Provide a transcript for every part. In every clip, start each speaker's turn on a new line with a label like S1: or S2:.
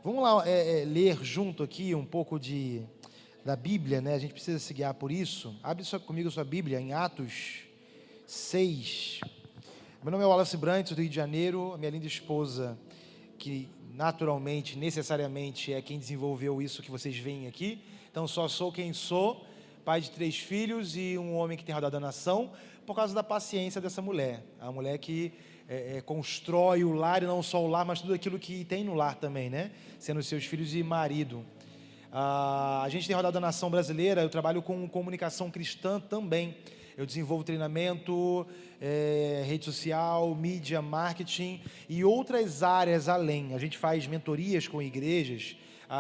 S1: Vamos lá ler junto aqui um pouco da Bíblia, né? A gente precisa se guiar por isso. Abre comigo a sua Bíblia em Atos 6. Meu nome é Wallace Brandt, sou do Rio de Janeiro. A minha linda esposa, que naturalmente, necessariamente é quem desenvolveu isso que vocês veem aqui. Então, só sou quem sou, pai de 3 filhos e um homem que tem rodado a nação, por causa da paciência dessa mulher. A mulher que constrói o lar, e não só o lar, mas tudo aquilo que tem no lar também, né? Sendo seus filhos e marido. A gente tem rodado a nação brasileira, eu trabalho com comunicação cristã também. Eu desenvolvo treinamento, rede social, mídia, marketing e outras áreas além. A gente faz mentorias com igrejas,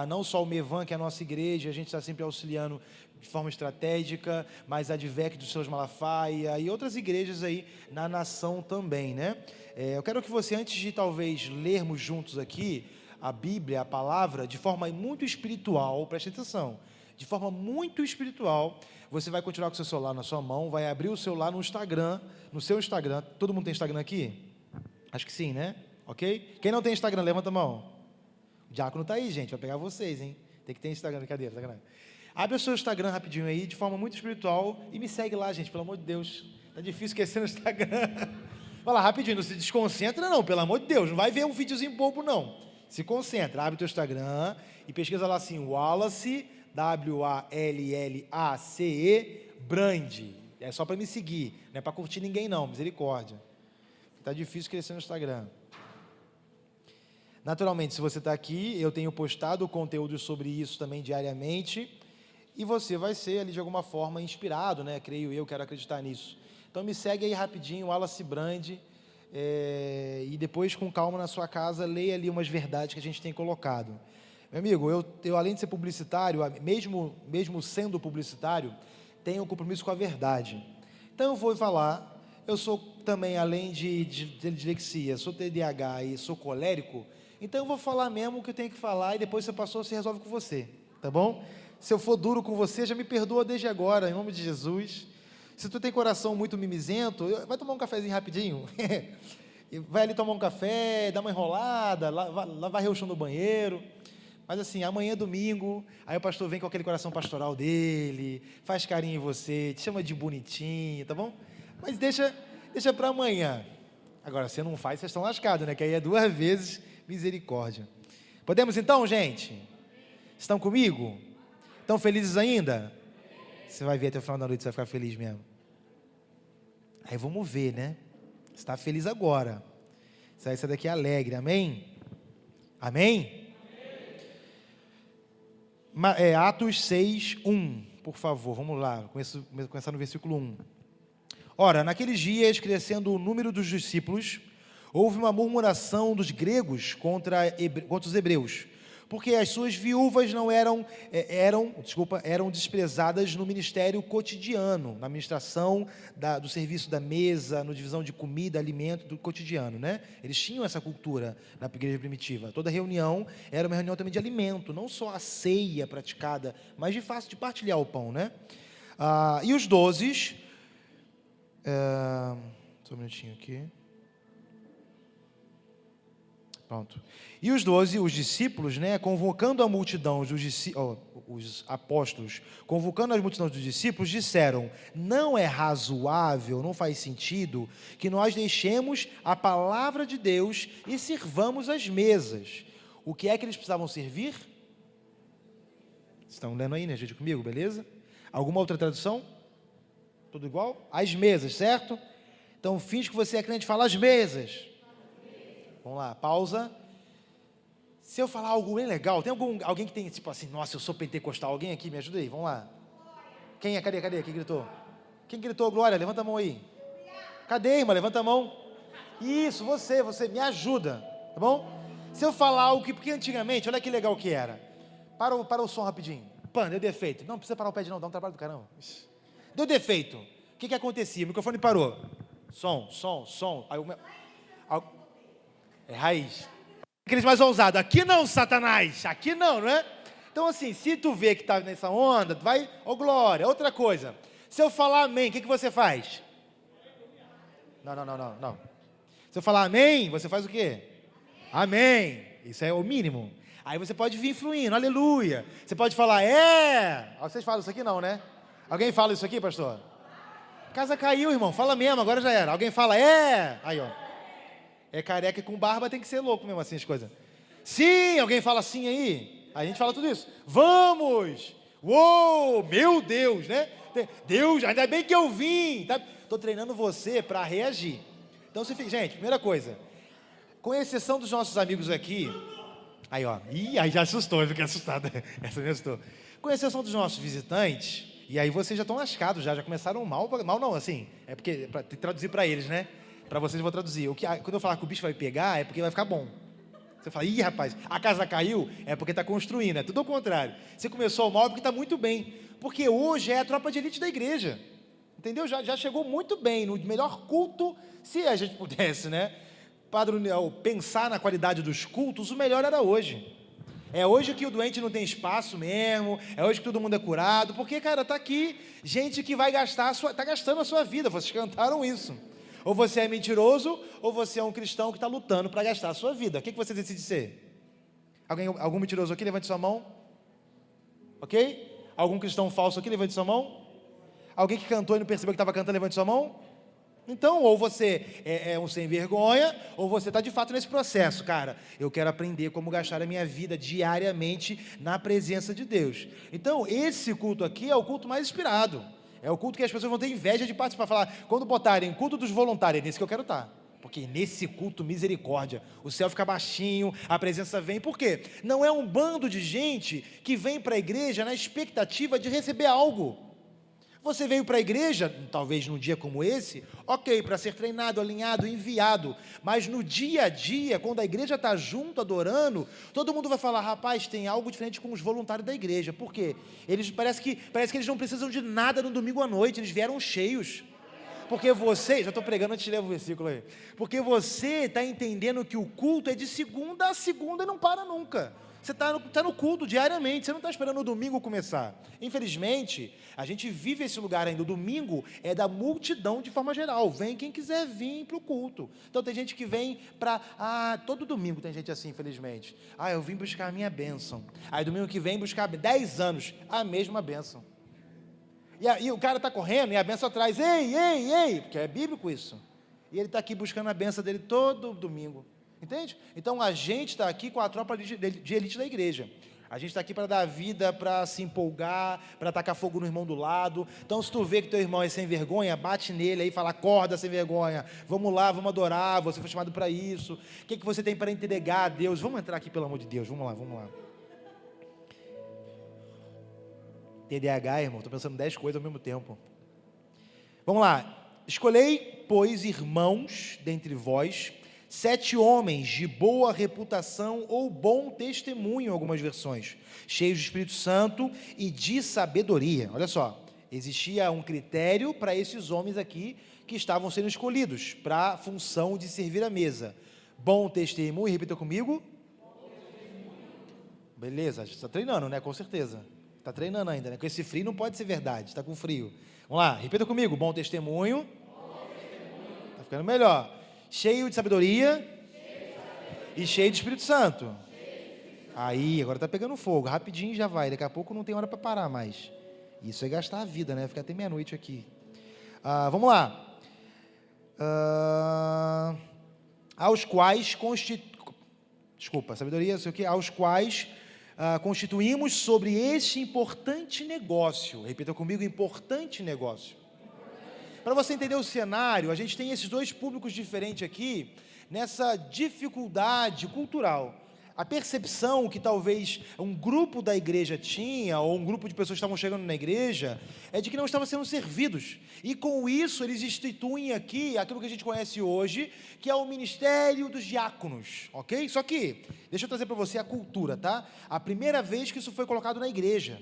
S1: não só o Mevan, que é a nossa igreja, a gente está sempre auxiliando de forma estratégica, mas a Advec dos Seus Malafaia e outras igrejas aí na nação também, né? Eu quero que você, antes de talvez lermos juntos aqui a Bíblia, a palavra, de forma muito espiritual, preste atenção, de forma muito espiritual, você vai continuar com o seu celular na sua mão, vai abrir o celular no Instagram, no seu Instagram. Todo mundo tem Instagram aqui? Acho que sim, né? Ok? Quem não tem Instagram, levanta a mão. O diácono está aí, gente, vai pegar vocês, hein? Tem que ter Instagram, brincadeira, sacanagem. Abre o seu Instagram rapidinho aí, de forma muito espiritual, e me segue lá, gente, pelo amor de Deus. Tá difícil esquecer no Instagram. Vai lá, rapidinho, não se desconcentra não, pelo amor de Deus, não vai ver um videozinho bobo não. Se concentra, abre o teu Instagram e pesquisa lá assim, Wallace, W-A-L-L-A-C-E, Brand. É só para me seguir, não é para curtir ninguém não, misericórdia. Tá difícil crescer no Instagram. Naturalmente, se você está aqui, eu tenho postado conteúdo sobre isso também diariamente, e você vai ser ali de alguma forma inspirado, né? Creio eu, quero acreditar nisso. Então me segue aí rapidinho, Wallace Brand, e depois com calma na sua casa, leia ali umas verdades que a gente tem colocado. Meu amigo, eu além de ser publicitário, mesmo sendo publicitário, tenho um compromisso com a verdade. Então eu vou falar, eu sou também, além de dislexia, sou TDAH e sou colérico, então eu vou falar mesmo o que eu tenho que falar e depois você passou, você resolve com você, tá bom? Se eu for duro com você, já me perdoa desde agora, em nome de Jesus. Se tu tem coração muito mimizento, vai tomar um cafezinho rapidinho. Vai ali tomar um café, dá uma enrolada, lá varrer o chão do banheiro. Mas assim, amanhã é domingo, aí o pastor vem com aquele coração pastoral dele, faz carinho em você, te chama de bonitinho, tá bom? Mas deixa para amanhã. Agora, se não faz, vocês estão lascados, né? Que aí é 2 vezes misericórdia. Podemos então, gente? Estão comigo? Estão felizes ainda? Você vai ver até o final da noite, você vai ficar feliz mesmo. Aí vamos ver, né? Você está feliz agora. Você vai sair daqui alegre, amém? Amém? Atos 6, 1, por favor, vamos lá, começar no versículo 1. Ora, naqueles dias, crescendo o número dos discípulos, houve uma murmuração dos gregos contra os hebreus, porque as suas viúvas não eram desprezadas no ministério cotidiano, na administração do serviço da mesa, na divisão de comida, alimento do cotidiano, né? Eles tinham essa cultura na igreja primitiva. Toda reunião era uma reunião também de alimento, não só a ceia praticada, mas de partilhar o pão, né? E os 12, só um minutinho aqui. Pronto. E os 12, os discípulos, né, convocando a multidão, os apóstolos, convocando a multidão dos discípulos, disseram: não é razoável, não faz sentido que nós deixemos a palavra de Deus e sirvamos as mesas. O que é que eles precisavam servir? Estão lendo aí, né, gente, comigo, beleza? Alguma outra tradução? Tudo igual? As mesas, certo? Então, finge que você é crente, fala as mesas. Vamos lá, pausa. Se eu falar algo bem legal, tem alguém que tem, tipo assim, nossa, eu sou pentecostal, alguém aqui, me ajuda aí, vamos lá. Quem é? Cadê? Quem gritou? Quem gritou, Glória? Levanta a mão aí. Cadê, irmã? Levanta a mão. Isso, você, me ajuda, tá bom? Se eu falar algo porque antigamente, olha que legal que era. Para o som rapidinho. Pã, deu defeito. Não precisa parar o pé de não, dá um trabalho do caramba. Deu defeito. O que acontecia? O microfone parou. Som. Aí é raiz. Aqueles mais ousados. Aqui não, Satanás. Aqui não é? Então assim, se tu vê que está nessa onda, tu vai, glória. Outra coisa. Se eu falar amém, o que você faz? Não. Se eu falar amém, você faz o quê? Amém. Isso é o mínimo. Aí você pode vir fluindo, aleluia. Você pode falar, é. Vocês falam isso aqui não, né? Alguém fala isso aqui, pastor? Casa caiu, irmão, fala mesmo, agora já era. Alguém fala, é. Aí, ó. É careca com barba, tem que ser louco mesmo assim as coisas. Sim, alguém fala sim aí? A gente fala tudo isso. Vamos! Uou, meu Deus, né? Deus, ainda bem que eu vim. Estou treinando você para reagir. Então, gente, primeira coisa. Com exceção dos nossos amigos aqui. Aí, ó. Ih, aí já assustou, eu fiquei assustado. Essa me assustou. Com exceção dos nossos visitantes. E aí vocês já estão lascados, já começaram mal. Mal não, assim. É porque, para traduzir para eles, né? Para vocês eu vou traduzir. Quando eu falar que o bicho vai pegar, é porque vai ficar bom. Você fala, ih, rapaz, a casa caiu, é porque está construindo, é tudo ao contrário. Você começou mal, é porque está muito bem. Porque hoje é a tropa de elite da igreja. Entendeu? Já chegou muito bem, no melhor culto, se a gente pudesse, né? Pensar na qualidade dos cultos, o melhor era hoje. É hoje que o doente não tem espaço mesmo, é hoje que todo mundo é curado, porque, cara, está aqui gente que vai está gastando a sua vida, vocês cantaram isso. Ou você é mentiroso, ou você é um cristão que está lutando para gastar a sua vida. O que você decide ser? Algum mentiroso aqui? Levante sua mão. Ok? Algum cristão falso aqui? Levante sua mão. Alguém que cantou e não percebeu que estava cantando? Levante sua mão. Então, ou você é um sem vergonha, ou você está de fato nesse processo. Cara, eu quero aprender como gastar a minha vida diariamente na presença de Deus. Então, esse culto aqui é o culto mais inspirado. É o culto que as pessoas vão ter inveja de participar. Falar, quando botarem culto dos voluntários, é nesse que eu quero estar. Porque nesse culto, misericórdia, o céu fica baixinho, a presença vem. Por quê? Não é um bando de gente que vem para a igreja na expectativa de receber algo. Você veio para a igreja, talvez num dia como esse, ok, para ser treinado, alinhado, enviado. Mas no dia a dia, quando a igreja está junto, adorando, todo mundo vai falar, rapaz, tem algo diferente com os voluntários da igreja. Por quê? Parece que eles não precisam de nada no domingo à noite, eles vieram cheios. Porque você, já estou pregando antes de ler o versículo aí. Porque você está entendendo que o culto é de segunda a segunda e não para nunca. Você está no culto diariamente, você não está esperando o domingo começar. Infelizmente, a gente vive esse lugar ainda. O domingo é da multidão de forma geral. Vem quem quiser vir para o culto. Então tem gente que vem para... todo domingo tem gente assim, infelizmente. Eu vim buscar a minha bênção. Aí domingo que vem buscar 10 anos, a mesma bênção. E o cara está correndo e a bênção atrás. Ei, porque é bíblico isso. E ele está aqui buscando a bênção dele todo domingo. Entende? Então a gente está aqui com a tropa de elite da igreja. A gente está aqui para dar vida, para se empolgar, para tacar fogo no irmão do lado. Então se tu vê que teu irmão é sem vergonha, bate nele aí e fala, acorda sem vergonha, vamos lá, vamos adorar, você foi chamado para isso. O que você tem para entregar a Deus? Vamos entrar aqui pelo amor de Deus, vamos lá. TDAH, irmão, estou pensando 10 coisas ao mesmo tempo. Vamos lá. Escolhei, pois, irmãos dentre vós, 7 homens de boa reputação ou bom testemunho, em algumas versões, cheios de Espírito Santo e de sabedoria. Olha só, existia um critério para esses homens aqui que estavam sendo escolhidos para a função de servir a mesa. Bom testemunho, repita comigo. Beleza, está treinando, né? Com certeza. Está treinando ainda, né? Com esse frio não pode ser verdade, está com frio. Vamos lá, repita comigo. Bom testemunho. Está ficando melhor. Cheio de sabedoria e cheio de Espírito Santo. Aí, agora está pegando fogo. Rapidinho já vai. Daqui a pouco não tem hora para parar mais. Isso é gastar a vida, né? Ficar até meia-noite aqui. Vamos lá. Aos quais sabedoria, sei o quê. Aos quais constituímos sobre este importante negócio. Repita comigo, importante negócio. Para você entender o cenário, a gente tem esses dois públicos diferentes aqui, nessa dificuldade cultural. A percepção que talvez um grupo da igreja tinha, ou um grupo de pessoas que estavam chegando na igreja, é de que não estavam sendo servidos. E com isso eles instituem aqui aquilo que a gente conhece hoje, que é o ministério dos diáconos, ok? Só que, deixa eu trazer para você a cultura, tá? A primeira vez que isso foi colocado na igreja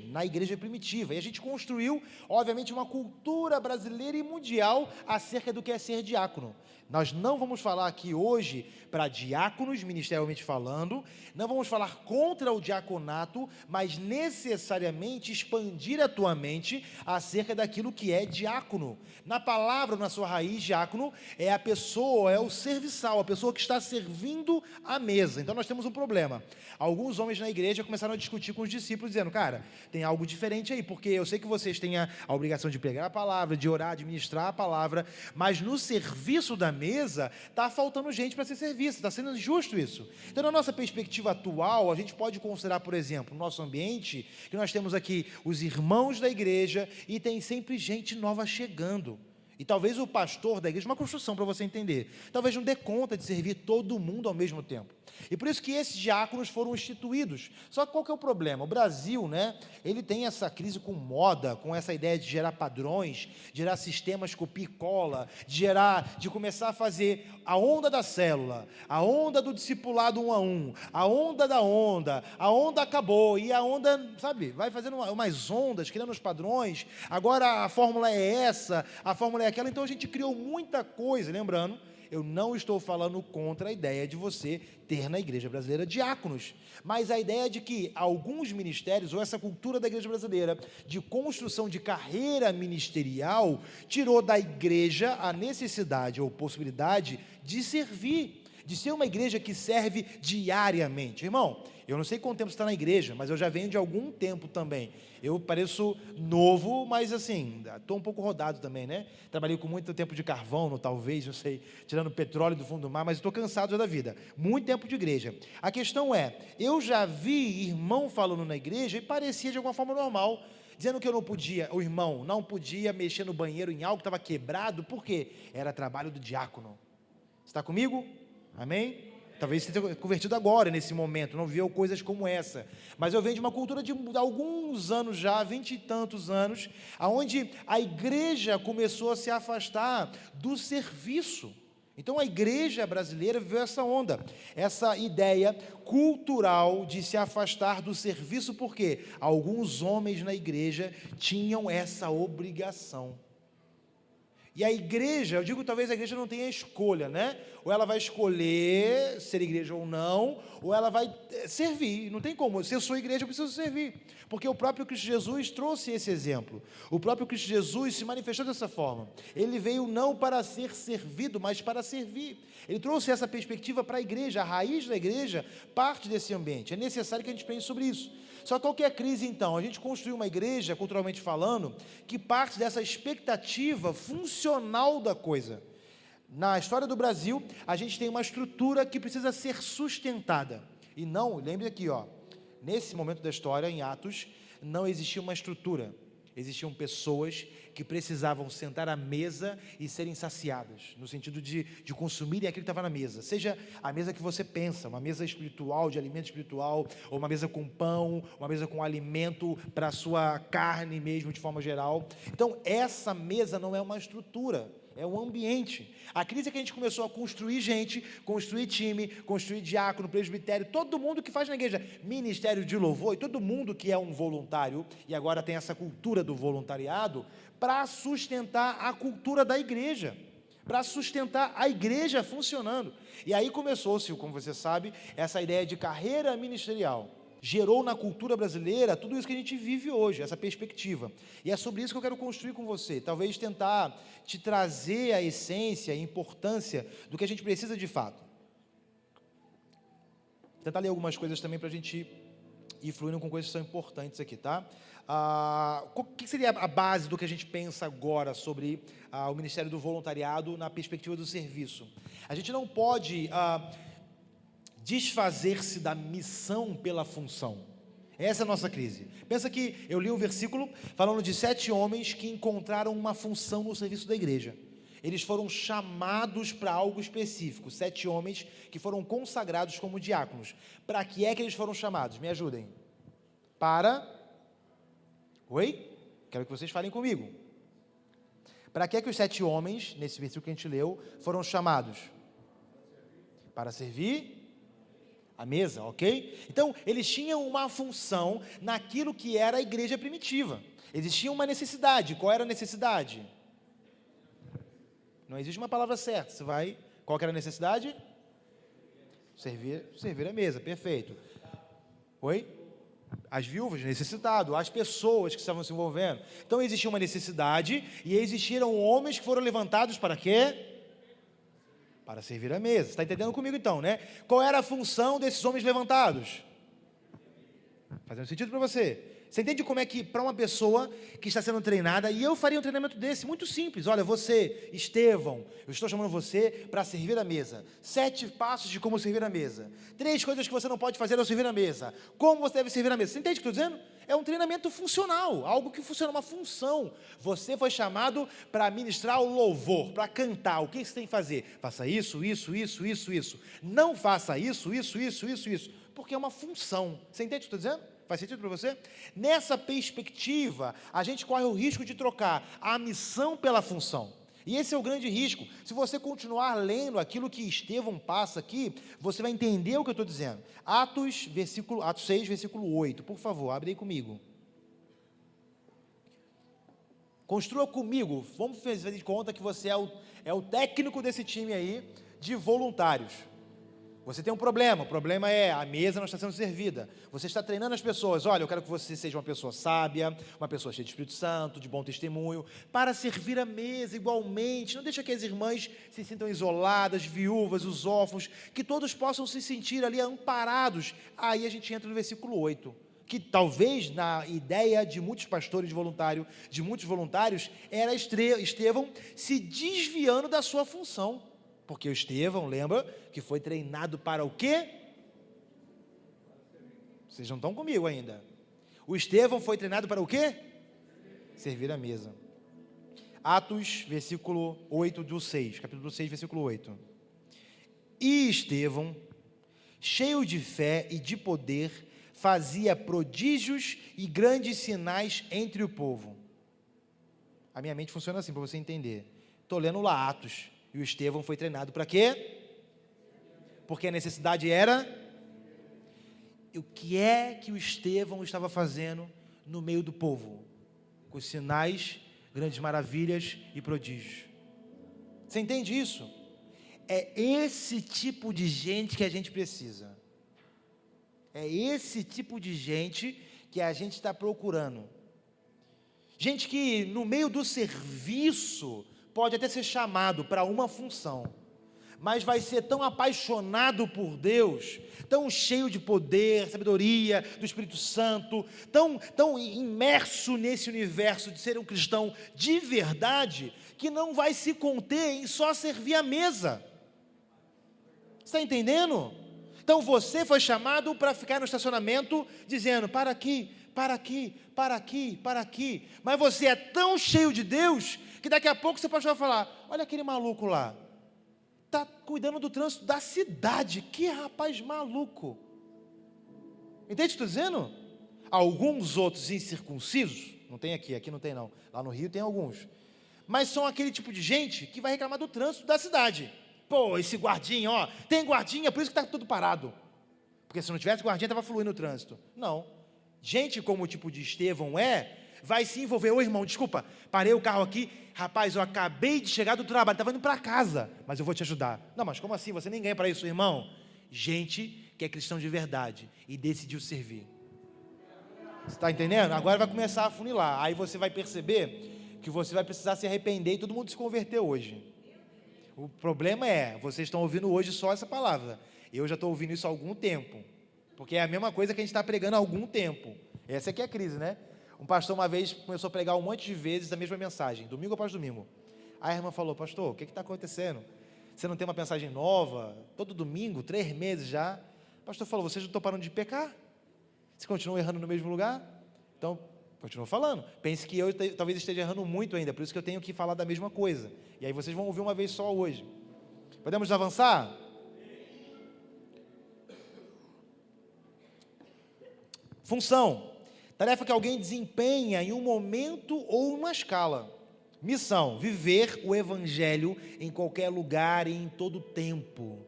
S1: primitiva, e a gente construiu, obviamente, uma cultura brasileira e mundial acerca do que é ser diácono. Nós não vamos falar aqui hoje para diáconos, ministerialmente falando, Não vamos falar contra o diaconato, mas necessariamente expandir a tua mente acerca daquilo que é diácono. Na palavra, na sua raiz, diácono é a pessoa, é o serviçal, a pessoa que está servindo a mesa. Então nós temos um problema. Alguns homens na igreja começaram a discutir com os discípulos, dizendo, cara, tem algo diferente aí, porque eu sei que vocês têm a obrigação de pregar a palavra, de orar, de ministrar a palavra, mas no serviço da mesa está faltando gente para ser serviço, está sendo injusto isso. Então, na nossa perspectiva atual, a gente pode considerar, por exemplo, no nosso ambiente, que nós temos aqui os irmãos da igreja e tem sempre gente nova chegando. E talvez o pastor da igreja, uma construção para você entender, talvez não dê conta de servir todo mundo ao mesmo tempo. E por isso que esses diáconos foram instituídos. Só que qual que é o problema? O Brasil, ele tem essa crise com moda, com essa ideia de gerar padrões, de gerar sistemas copia e cola, de começar a fazer a onda da célula, a onda do discipulado 1 a 1, a onda acabou, e a onda, sabe, vai fazendo umas ondas, criando os padrões, agora a fórmula é essa, a fórmula é aquela, então a gente criou muita coisa, lembrando, eu não estou falando contra a ideia de você ter na igreja brasileira diáconos, mas a ideia de que alguns ministérios, ou essa cultura da igreja brasileira, de construção de carreira ministerial, tirou da igreja a necessidade ou possibilidade de servir, de ser uma igreja que serve diariamente. Irmão, eu não sei quanto tempo você está na igreja, mas eu já venho de algum tempo também. Eu pareço novo, mas assim, estou um pouco rodado também, Trabalhei com muito tempo de carvão, talvez, não sei, tirando petróleo do fundo do mar, mas estou cansado já da vida. Muito tempo de igreja. A questão é, eu já vi irmão falando na igreja e parecia de alguma forma normal, dizendo que eu não podia, o irmão não podia mexer no banheiro em algo que estava quebrado, por quê? Era trabalho do diácono. Está comigo? Amém? Talvez você tenha convertido agora, nesse momento, não viveu coisas como essa. Mas eu venho de uma cultura de alguns anos já, 20 e tantos anos, onde a igreja começou a se afastar do serviço. Então a igreja brasileira viveu essa onda, essa ideia cultural de se afastar do serviço, porque alguns homens na igreja tinham essa obrigação. E a igreja, eu digo talvez a igreja não tenha escolha, Ou ela vai escolher ser igreja ou não, ou ela vai servir, não tem como, se eu sou igreja eu preciso servir, porque o próprio Cristo Jesus trouxe esse exemplo, o próprio Cristo Jesus se manifestou dessa forma, ele veio não para ser servido, mas para servir, ele trouxe essa perspectiva para a igreja, a raiz da igreja parte desse ambiente, é necessário que a gente pense sobre isso. Só que qual que é a crise então? A gente construiu uma igreja, culturalmente falando, que parte dessa expectativa funcional da coisa. Na história do Brasil, a gente tem uma estrutura que precisa ser sustentada. E não, lembre aqui, nesse momento da história, em Atos, não existia uma estrutura. Existiam pessoas que precisavam sentar à mesa e serem saciadas, no sentido de consumirem aquilo que estava na mesa, seja a mesa que você pensa, uma mesa espiritual, de alimento espiritual, ou uma mesa com pão, uma mesa com alimento para a sua carne mesmo, de forma geral. Então, essa mesa não é uma estrutura, é um ambiente. A crise é que a gente começou a construir gente, construir time, construir diácono, presbitério, todo mundo que faz na igreja, ministério de louvor, e todo mundo que é um voluntário, e agora tem essa cultura do voluntariado, para sustentar a cultura da igreja, para sustentar a igreja funcionando. E aí começou-se, como você sabe, essa ideia de carreira ministerial. Gerou na cultura brasileira tudo isso que a gente vive hoje, essa perspectiva. E é sobre isso que eu quero construir com você, talvez tentar te trazer a essência, a importância do que a gente precisa de fato. Vou tentar ler algumas coisas também para a gente ir fluindo com coisas que são importantes aqui, tá? O que seria a base do que a gente pensa agora sobre o Ministério do Voluntariado na perspectiva do serviço? A gente não pode desfazer-se da missão pela função. Essa é a nossa crise. Pensa que eu li um versículo falando de 7 homens que encontraram uma função no serviço da igreja. Eles foram chamados para algo específico. 7 homens que foram consagrados como diáconos. Para que é que eles foram chamados? Me ajudem. Oi? Quero que vocês falem comigo. Para que é que os 7 homens, nesse versículo que a gente leu, foram chamados? Para servir a mesa, ok? Então, eles tinham uma função naquilo que era a igreja primitiva. Existia uma necessidade. Qual era a necessidade? Não existe uma palavra certa. Qual que era a necessidade? Servir a mesa, perfeito. Oi? As viúvas, necessitado, as pessoas que estavam se envolvendo. Então existia uma necessidade e existiram homens que foram levantados para quê? Para servir a mesa. Você está entendendo comigo então, né? Qual era a função desses homens levantados? Fazendo sentido para você? Você entende como é que, para uma pessoa que está sendo treinada, e eu faria um treinamento desse, muito simples. Olha, você, Estevão, eu estou chamando você para servir a mesa. 7 passos de como servir a mesa. 3 coisas que você não pode fazer ao servir a mesa. Como você deve servir a mesa. Você entende o que eu estou dizendo? É um treinamento funcional, algo que funciona, uma função. Você foi chamado para ministrar o louvor, para cantar. O que você tem que fazer? Faça isso, isso, isso, isso, isso. Não faça isso, isso, isso, isso, isso. Porque é uma função. Você entende o que eu estou dizendo? Faz sentido para você? Nessa perspectiva, a gente corre o risco de trocar a missão pela função. E esse é o grande risco. Se você continuar lendo aquilo que Estevão passa aqui, você vai entender o que eu estou dizendo. Atos 6, versículo 8. Por favor, abre aí comigo. Construa comigo. Vamos fazer de conta que você é o técnico desse time aí de voluntários. Você tem um problema, o problema é a mesa não está sendo servida. Você está treinando as pessoas. Olha, eu quero que você seja uma pessoa sábia, uma pessoa cheia de Espírito Santo, de bom testemunho, para servir a mesa igualmente. Não deixa que as irmãs se sintam isoladas, viúvas, os órfãos, que todos possam se sentir ali amparados. Aí a gente entra no versículo 8, que talvez na ideia de muitos pastores de muitos voluntários, era Estevão se desviando da sua função. Porque o Estevão, lembra, que foi treinado para o quê? Vocês não estão comigo ainda. O Estevão foi treinado para o quê? Servir a mesa. Atos, versículo 8 do 6, capítulo 6, versículo 8. E Estevão, cheio de fé e de poder, fazia prodígios e grandes sinais entre o povo. A minha mente funciona assim, para você entender. Estou lendo lá Atos. E o Estevão foi treinado para quê? Porque a necessidade era... O que é que o Estevão estava fazendo no meio do povo? Com sinais, grandes maravilhas e prodígios. Você entende isso? É esse tipo de gente que a gente precisa. É esse tipo de gente que a gente está procurando. Gente que no meio do serviço... pode até ser chamado para uma função, mas vai ser tão apaixonado por Deus, tão cheio de poder, sabedoria do Espírito Santo, tão imerso nesse universo de ser um cristão de verdade, que não vai se conter em só servir a mesa. Está entendendo? Então você foi chamado para ficar no estacionamento dizendo, para aqui, para aqui, para aqui, para aqui, mas você é tão cheio de Deus, que daqui a pouco você pode falar, olha aquele maluco lá, está cuidando do trânsito da cidade, que rapaz maluco. Entende o que estou dizendo? Alguns outros incircuncisos, não tem aqui não tem não, lá no Rio tem alguns, mas são aquele tipo de gente que vai reclamar do trânsito da cidade. Pô, esse guardinha, ó, tem guardinha, por isso que está tudo parado, porque se não tivesse guardinha estava fluindo o trânsito. Não, gente como o tipo de Estevão vai se envolver. Ô irmão, desculpa, parei o carro aqui, rapaz, eu acabei de chegar do trabalho, estava indo para casa, mas eu vou te ajudar. Não, mas como assim? Você nem ganha para isso, irmão. Gente que é cristão de verdade e decidiu servir. Você está entendendo? Agora vai começar a funilar, aí você vai perceber que você vai precisar se arrepender e todo mundo se converteu hoje. O problema é, vocês estão ouvindo hoje só essa palavra, eu já estou ouvindo isso há algum tempo, porque é a mesma coisa que a gente está pregando há algum tempo. Essa aqui é a crise, né? Um pastor uma vez começou a pregar um monte de vezes a mesma mensagem, domingo após domingo. Aí a irmã falou, pastor, o que está acontecendo? Você não tem uma mensagem nova? Todo domingo, 3 meses já. O pastor falou, vocês não estão parando de pecar? Você continua errando no mesmo lugar? Então, continua falando. Pense que eu talvez esteja errando muito ainda, por isso que eu tenho que falar da mesma coisa. E aí vocês vão ouvir uma vez só hoje. Podemos avançar? Função. Tarefa que alguém desempenha em um momento ou uma escala. Missão, viver o evangelho em qualquer lugar e em todo tempo.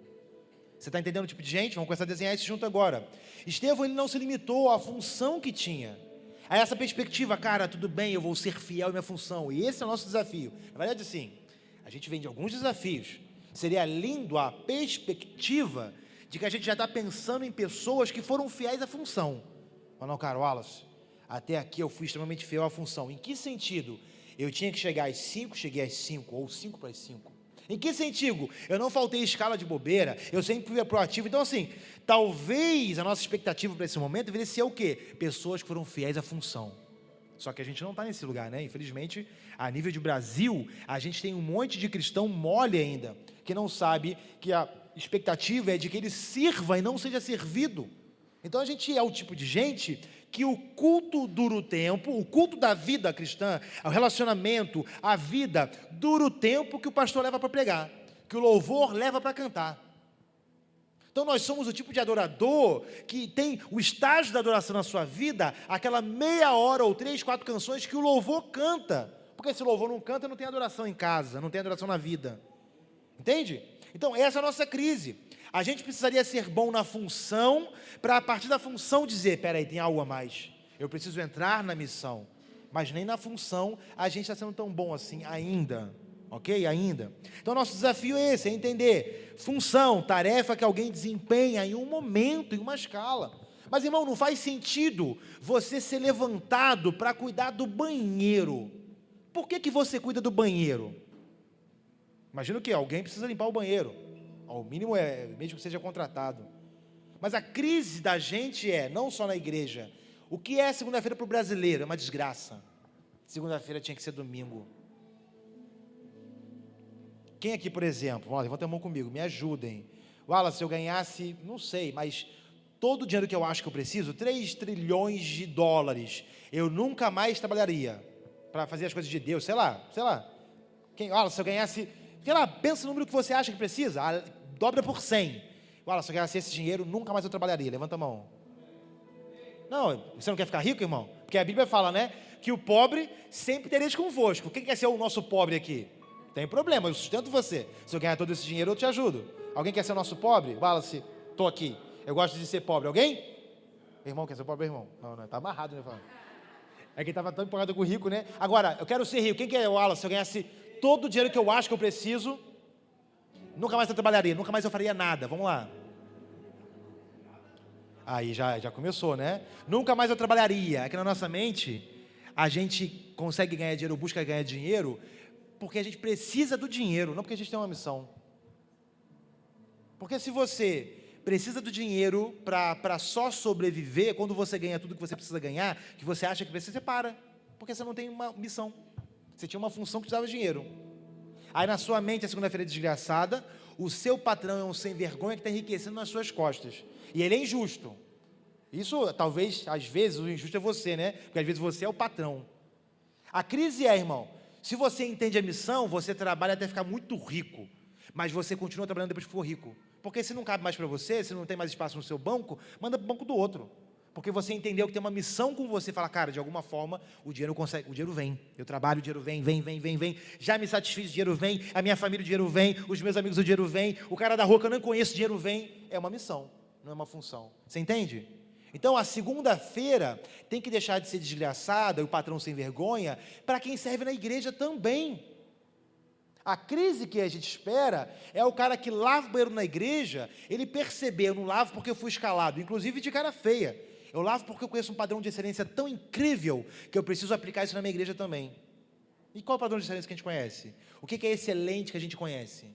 S1: Você está entendendo o tipo de gente? Vamos começar a desenhar isso junto agora. Estevão, ele não se limitou à função que tinha. A essa perspectiva, cara, tudo bem, eu vou ser fiel à minha função. E esse é o nosso desafio. Na verdade, sim, a gente vem de alguns desafios. Seria lindo a perspectiva de que a gente já está pensando em pessoas que foram fiéis à função. Mas não, cara, Wallace, até aqui eu fui extremamente fiel à função. Em que sentido? Eu tinha que chegar às 5, cheguei às 5, ou 5 para as 5. Em que sentido? Eu não faltei escala de bobeira, eu sempre fui proativo. Então, assim, talvez a nossa expectativa para esse momento deveria ser o quê? Pessoas que foram fiéis à função. Só que a gente não está nesse lugar, né? Infelizmente, a nível de Brasil, a gente tem um monte de cristão mole ainda, que não sabe que a expectativa é de que ele sirva e não seja servido. Então, a gente é o tipo de gente que o culto dura o tempo, o culto da vida cristã, o relacionamento, a vida, dura o tempo que o pastor leva para pregar, que o louvor leva para cantar. Então nós somos o tipo de adorador que tem o estágio da adoração na sua vida, aquela meia hora ou 3, 4 canções que o louvor canta, porque se o louvor não canta, não tem adoração em casa, não tem adoração na vida, entende? Então essa é a nossa crise. A gente precisaria ser bom na função, para a partir da função dizer, peraí, tem algo a mais, eu preciso entrar na missão, mas nem na função a gente está sendo tão bom assim ainda, ok? Ainda. Então nosso desafio é esse, é entender, função, tarefa que alguém desempenha em um momento, em uma escala. Mas irmão, não faz sentido você ser levantado para cuidar do banheiro. Por que você cuida do banheiro? Imagina o quê? Alguém precisa limpar o banheiro. Ao mínimo é, mesmo que seja contratado. Mas a crise da gente é, não só na igreja, o que é segunda-feira para o brasileiro? É uma desgraça. Segunda-feira tinha que ser domingo. Quem aqui, por exemplo, vamos lá, levanta a mão comigo, me ajudem. Wallace, se eu ganhasse, não sei, mas todo o dinheiro que eu acho que eu preciso, 3 trilhões de dólares, eu nunca mais trabalharia para fazer as coisas de Deus, sei lá. Wallace, se eu ganhasse, sei lá, pensa no número que você acha que precisa, dobra por 100. Wallace, se eu ganhasse esse dinheiro, nunca mais eu trabalharia, levanta a mão. Não, você não quer ficar rico, irmão? Porque a Bíblia fala, né, que o pobre sempre tereis convosco. Quem quer ser o nosso pobre aqui? Tem problema, eu sustento você. Se eu ganhar todo esse dinheiro, eu te ajudo. Alguém quer ser o nosso pobre? Wallace, estou aqui. Eu gosto de ser pobre. Alguém? Irmão, quer ser pobre, irmão? Não, está amarrado, né? É que estava tão empolgado com o rico, né? Agora, eu quero ser rico. Quem quer o Wallace? Se eu ganhasse todo o dinheiro que eu acho que eu preciso, nunca mais eu trabalharia, nunca mais eu faria nada. Vamos lá. Aí já começou, né? Nunca mais eu trabalharia. É que na nossa mente, a gente consegue ganhar dinheiro, busca ganhar dinheiro, porque a gente precisa do dinheiro, não porque a gente tem uma missão. Porque se você precisa do dinheiro para só sobreviver, quando você ganha tudo que você precisa ganhar, que você acha que precisa, você para, porque você não tem uma missão. Você tinha uma função que precisava de dinheiro. Aí na sua mente, a segunda-feira é desgraçada, o seu patrão é um sem vergonha que está enriquecendo nas suas costas. E ele é injusto. Isso, talvez, às vezes, o injusto é você, né? Porque às vezes você é o patrão. A crise é, irmão, se você entende a missão, você trabalha até ficar muito rico, mas você continua trabalhando depois que for rico. Porque se não cabe mais para você, se não tem mais espaço no seu banco, manda para o banco do outro. Porque você entendeu que tem uma missão com você, fala, cara, de alguma forma, o dinheiro vem. Eu trabalho, o dinheiro vem. Já me satisfiz, o dinheiro vem. A minha família, o dinheiro vem. Os meus amigos, o dinheiro vem. O cara da rua que eu não conheço, o dinheiro vem. É uma missão, não é uma função. Você entende? Então, a segunda-feira tem que deixar de ser desgraçada, o patrão sem vergonha, para quem serve na igreja também. A crise que a gente espera é o cara que lava o banheiro na igreja, ele perceber, eu não lavo porque eu fui escalado, inclusive de cara feia. Eu lavo porque eu conheço um padrão de excelência tão incrível que eu preciso aplicar isso na minha igreja também. E qual é o padrão de excelência que a gente conhece? O que é excelente que a gente conhece?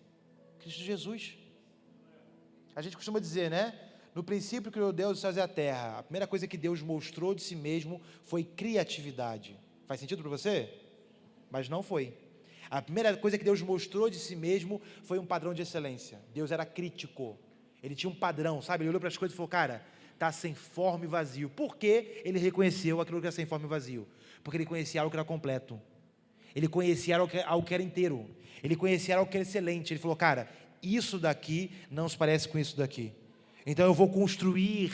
S1: Cristo Jesus. A gente costuma dizer, né? No princípio criou Deus os céus e a terra. A primeira coisa que Deus mostrou de si mesmo foi criatividade. Faz sentido para você? Mas não foi. A primeira coisa que Deus mostrou de si mesmo foi um padrão de excelência. Deus era crítico. Ele tinha um padrão, sabe? Ele olhou para as coisas e falou, cara, está sem forma e vazio. Por que ele reconheceu aquilo que era sem forma e vazio? Porque ele conhecia algo que era completo. Ele conhecia algo que era inteiro. Ele conhecia algo que era excelente. Ele falou, cara, isso daqui não se parece com isso daqui. Então eu vou construir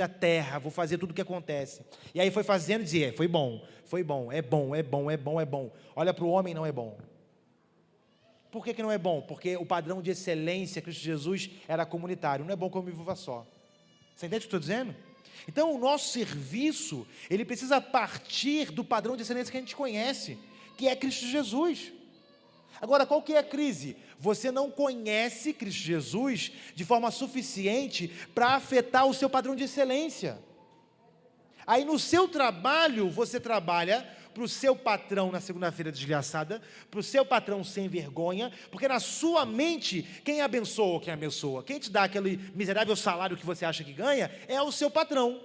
S1: a terra, vou fazer tudo o que acontece. E aí foi fazendo e dizia, foi bom, é bom. Olha para o homem, não é bom. Por que não é bom? Porque o padrão de excelência, Cristo Jesus, era comunitário. Não é bom que eu me viva só. Você entende o que eu estou dizendo? Então o nosso serviço, ele precisa partir do padrão de excelência que a gente conhece, que é Cristo Jesus. Agora, qual que é a crise? Você não conhece Cristo Jesus de forma suficiente para afetar o seu padrão de excelência. Aí no seu trabalho, você trabalha para o seu patrão na segunda-feira desgraçada, para o seu patrão sem vergonha, porque na sua mente, quem abençoa ou quem abençoa? Quem te dá aquele miserável salário que você acha que ganha é o seu patrão.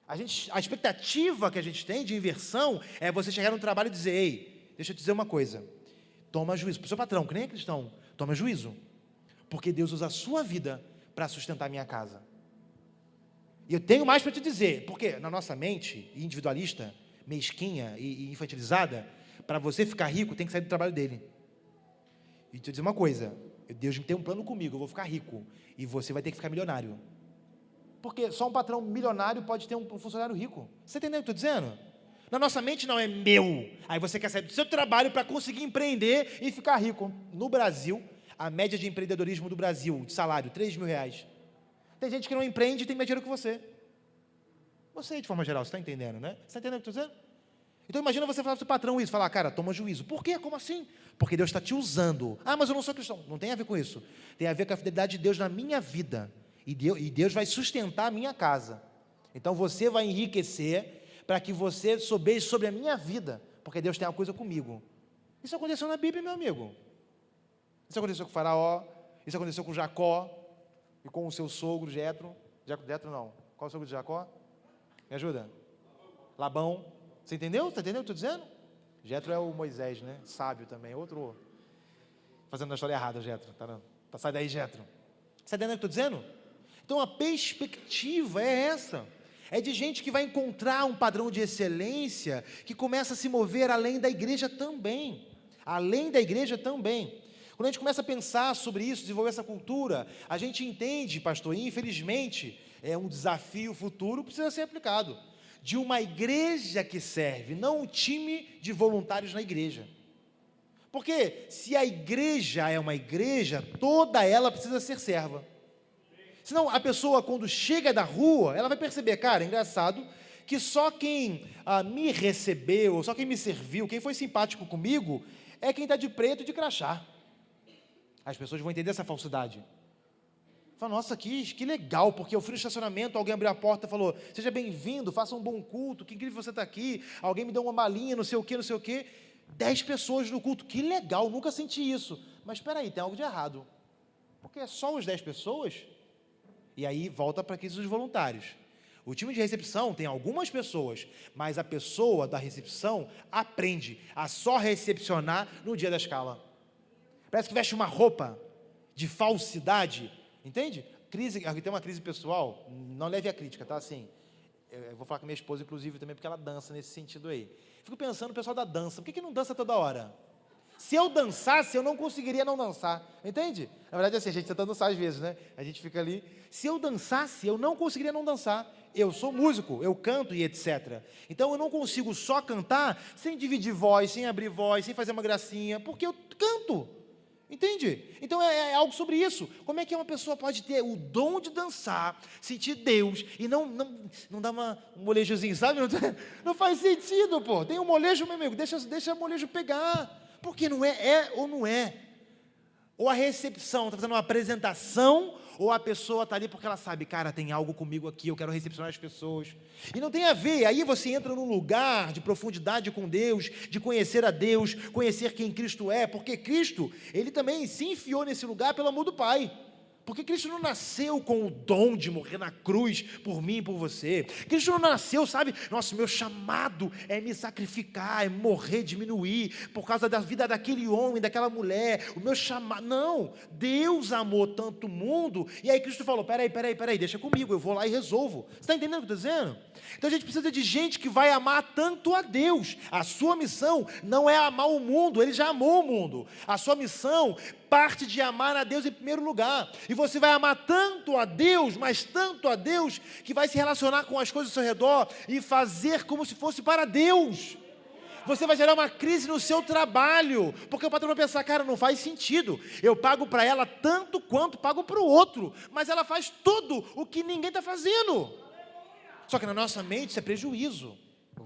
S1: A expectativa que a gente tem de inversão é você chegar no trabalho e dizer: ei, deixa eu te dizer uma coisa, toma juízo, para o seu patrão, que nem é cristão, toma juízo, porque Deus usa a sua vida para sustentar a minha casa. E eu tenho mais para te dizer, porque na nossa mente individualista, mesquinha e infantilizada, para você ficar rico tem que sair do trabalho dele. E te dizer uma coisa, Deus tem um plano comigo, eu vou ficar rico, e você vai ter que ficar milionário. Porque só um patrão milionário pode ter um funcionário rico. Você entendeu o que eu estou dizendo? Na nossa mente não é meu. Aí você quer sair do seu trabalho para conseguir empreender e ficar rico. No Brasil, a média de empreendedorismo do Brasil, de salário, R$3.000. Tem gente que não empreende e tem mais dinheiro que você. Você, de forma geral, você está entendendo, né? Você está entendendo o que eu estou dizendo? Então imagina você falar para o seu patrão isso, falar: cara, toma juízo. Por quê? Como assim? Porque Deus está te usando. Ah, mas eu não sou cristão. Não tem a ver com isso. Tem a ver com a fidelidade de Deus na minha vida. E Deus vai sustentar a minha casa. Então você vai enriquecer para que você sobeje sobre a minha vida, porque Deus tem uma coisa comigo. Isso aconteceu na Bíblia, meu amigo. Isso aconteceu com o Faraó, isso aconteceu com Jacó, e com o seu sogro, Jetro. Jetro não. Qual é o sogro de Jacó? Me ajuda? Labão. Você entendeu? Está entendendo o que eu estou dizendo? Jetro é o Moisés, né? Sábio também. Outro. Fazendo a história errada, Jetro. Sai daí, Jetro. Você está entendendo o que eu estou dizendo? Então a perspectiva é essa. É de gente que vai encontrar um padrão de excelência que começa a se mover além da igreja também. Além da igreja também. Quando a gente começa a pensar sobre isso, desenvolver essa cultura, a gente entende, pastor, e infelizmente é um desafio futuro, precisa ser aplicado, de uma igreja que serve, não um time de voluntários na igreja. Porque se a igreja é uma igreja, toda ela precisa ser serva. Senão a pessoa, quando chega da rua, ela vai perceber: cara, é engraçado que só quem me recebeu, só quem me serviu, quem foi simpático comigo, é quem está de preto e de crachá. As pessoas vão entender essa falsidade. Fala: nossa, que legal, porque eu fui no estacionamento, alguém abriu a porta e falou: seja bem-vindo, faça um bom culto, que incrível você está aqui, alguém me deu uma balinha, não sei o quê. 10 pessoas no culto, que legal, nunca senti isso. Mas espera aí, tem algo de errado, porque é só os 10 pessoas. E aí volta para a crise dos voluntários. O time de recepção tem algumas pessoas, mas a pessoa da recepção aprende a só recepcionar no dia da escala. Parece que veste uma roupa de falsidade, entende? Aqui tem uma crise pessoal, não leve a crítica, tá? Assim, eu vou falar com minha esposa, inclusive, também, porque ela dança nesse sentido aí. Fico pensando no pessoal da dança, por que não dança toda hora? Se eu dançasse, eu não conseguiria não dançar, entende? Na verdade, assim, a gente tenta dançar às vezes, né? A gente fica ali. Se eu dançasse, eu não conseguiria não dançar. Eu sou músico, eu canto e etc. Então, eu não consigo só cantar sem dividir voz, sem abrir voz, sem fazer uma gracinha, porque eu canto, entende? Então, é algo sobre isso. Como é que uma pessoa pode ter o dom de dançar, sentir Deus e não dar um molejozinho, sabe? Não faz sentido, pô. Tem um molejo, meu amigo, deixa o molejo pegar. Porque não é ou não é. Ou a recepção está fazendo uma apresentação, ou a pessoa está ali porque ela sabe: cara, tem algo comigo aqui, eu quero recepcionar as pessoas. E não tem a ver, aí você entra num lugar de profundidade com Deus, de conhecer a Deus, conhecer quem Cristo é, porque Cristo, Ele também se enfiou nesse lugar pelo amor do Pai. Porque Cristo não nasceu com o dom de morrer na cruz por mim e por você. Cristo não nasceu, sabe? Nossa, meu chamado é me sacrificar, é morrer, diminuir, por causa da vida daquele homem, daquela mulher. O meu chamado... Não, Deus amou tanto o mundo, e aí Cristo falou: peraí, deixa comigo, eu vou lá e resolvo. Você está entendendo o que eu estou dizendo? Então a gente precisa de gente que vai amar tanto a Deus. A sua missão não é amar o mundo, Ele já amou o mundo. A sua missão parte de amar a Deus em primeiro lugar. E você vai amar tanto a Deus, mas tanto a Deus, que vai se relacionar com as coisas ao seu redor e fazer como se fosse para Deus. Você vai gerar uma crise no seu trabalho, porque o patrão vai pensar: cara, não faz sentido, eu pago para ela tanto quanto pago para o outro, mas ela faz tudo o que ninguém está fazendo. Só que na nossa mente isso é prejuízo.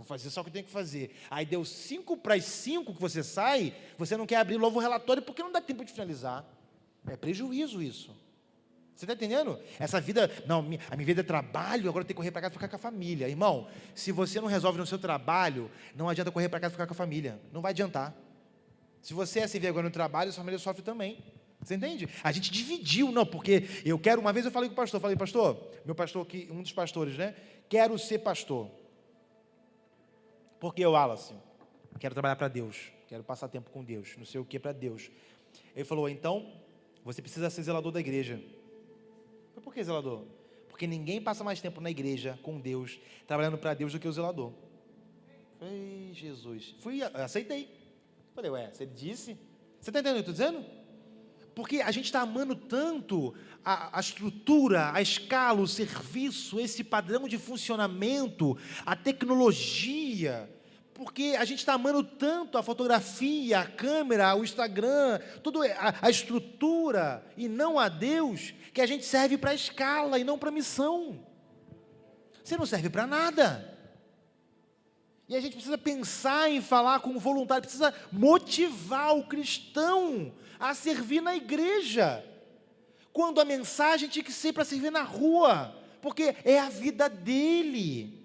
S1: fazer só o que eu tenho que fazer. Aí deu 5 para as 5 que você sai, você não quer abrir novo relatório porque não dá tempo de finalizar. É prejuízo isso. Você está entendendo? Essa vida, não, a minha vida é trabalho, agora eu tenho que correr para casa e ficar com a família. Irmão, se você não resolve no seu trabalho, não adianta correr para casa e ficar com a família. Não vai adiantar. Se você é se vergonha no trabalho, sua família sofre também. Você entende? A gente dividiu, não, porque eu quero, uma vez eu falei com o pastor, pastor, meu pastor aqui, um dos pastores, né? Quero ser pastor. Porque eu, Wallace, quero trabalhar para Deus, quero passar tempo com Deus, não sei o que para Deus. Ele falou, então, você precisa ser zelador da igreja. Por que zelador? Porque ninguém passa mais tempo na igreja, com Deus, trabalhando para Deus do que o zelador. Falei, Jesus. Aceitei. Falei, ué, você disse? Você está entendendo o que eu estou dizendo? Porque a gente está amando tanto a estrutura, a escala, o serviço, esse padrão de funcionamento, a tecnologia, porque a gente está amando tanto a fotografia, a câmera, o Instagram, toda a estrutura, e não a Deus, que a gente serve para a escala e não para a missão. Você não serve para nada. E a gente precisa pensar em falar com o voluntário, precisa motivar o cristão a servir na igreja, quando a mensagem tinha que ser para servir na rua, porque é a vida dele.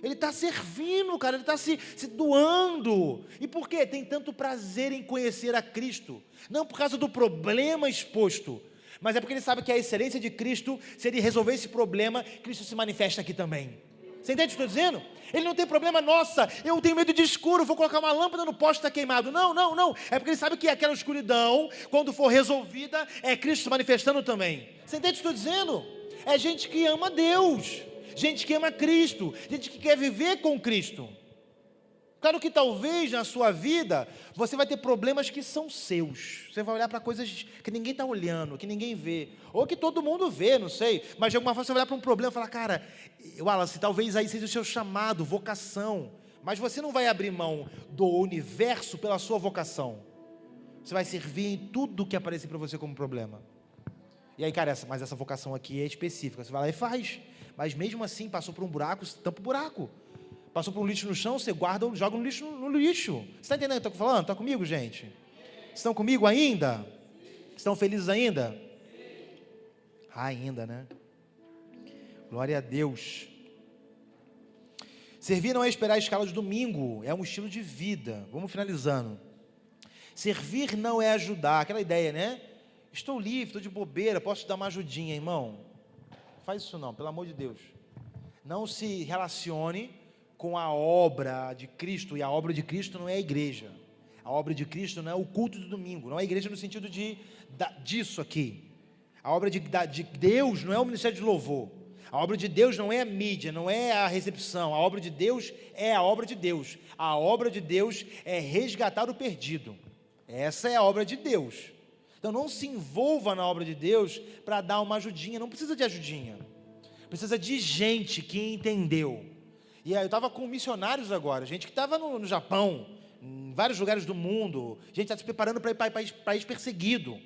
S1: Ele está servindo, cara, ele está se doando. E por quê? Tem tanto prazer em conhecer a Cristo. Não por causa do problema exposto, mas é porque ele sabe que a excelência de Cristo, se ele resolver esse problema, Cristo se manifesta aqui também. Você entende o que eu estou dizendo? Ele não tem problema, nossa, eu tenho medo de escuro, vou colocar uma lâmpada no poste, está queimado. Não. É porque ele sabe que aquela escuridão, quando for resolvida, é Cristo se manifestando também. Você entende o que eu estou dizendo? É gente que ama Deus, gente que ama Cristo, gente que quer viver com Cristo. Claro que talvez na sua vida, você vai ter problemas que são seus. Você vai olhar para coisas que ninguém está olhando, que ninguém vê. Ou que todo mundo vê, não sei. Mas de alguma forma você vai olhar para um problema e falar, cara, Wallace, talvez aí seja o seu chamado, vocação. Mas você não vai abrir mão do universo pela sua vocação. Você vai servir em tudo que aparecer para você como problema. E aí, cara, mas essa vocação aqui é específica. Você vai lá e faz. Mas mesmo assim, passou por um buraco, você tampa o buraco. Passou por um lixo no chão, você guarda, joga no lixo. Você está entendendo o que eu estou falando? Está comigo, gente? Estão comigo ainda? Estão felizes ainda? Ainda, né? Glória a Deus. Servir não é esperar a escala de domingo, é um estilo de vida. Vamos finalizando. Servir não é ajudar, aquela ideia, né? Estou livre, estou de bobeira, posso te dar uma ajudinha, irmão? Faz isso não, pelo amor de Deus. Não se relacione com a obra de Cristo, e a obra de Cristo não é a igreja. A obra de Cristo não é o culto do domingo, não é a igreja no sentido disso aqui. A obra de Deus não é o ministério de louvor. A obra de Deus não é a mídia, não é a recepção. A obra de Deus é a obra de Deus. A obra de Deus é resgatar o perdido. Essa é a obra de Deus. Então não se envolva na obra de Deus para dar uma ajudinha, não precisa de ajudinha. Precisa de gente que entendeu. E aí eu estava com missionários agora, gente que estava no Japão, em vários lugares do mundo, gente está se preparando para ir para país perseguido.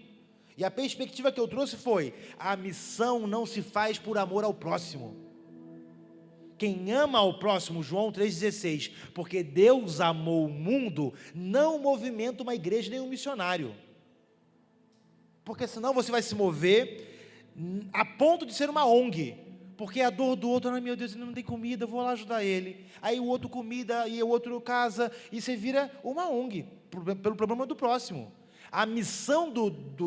S1: E a perspectiva que eu trouxe foi, a missão não se faz por amor ao próximo. Quem ama ao próximo, João 3,16, porque Deus amou o mundo, não movimenta uma igreja nem um missionário. Porque senão você vai se mover a ponto de ser uma ONG. Porque a dor do outro, ai meu Deus, ele não tem comida, vou lá ajudar ele. Aí o outro comida, e o outro casa, e você vira uma ONG, pelo problema do próximo. A missão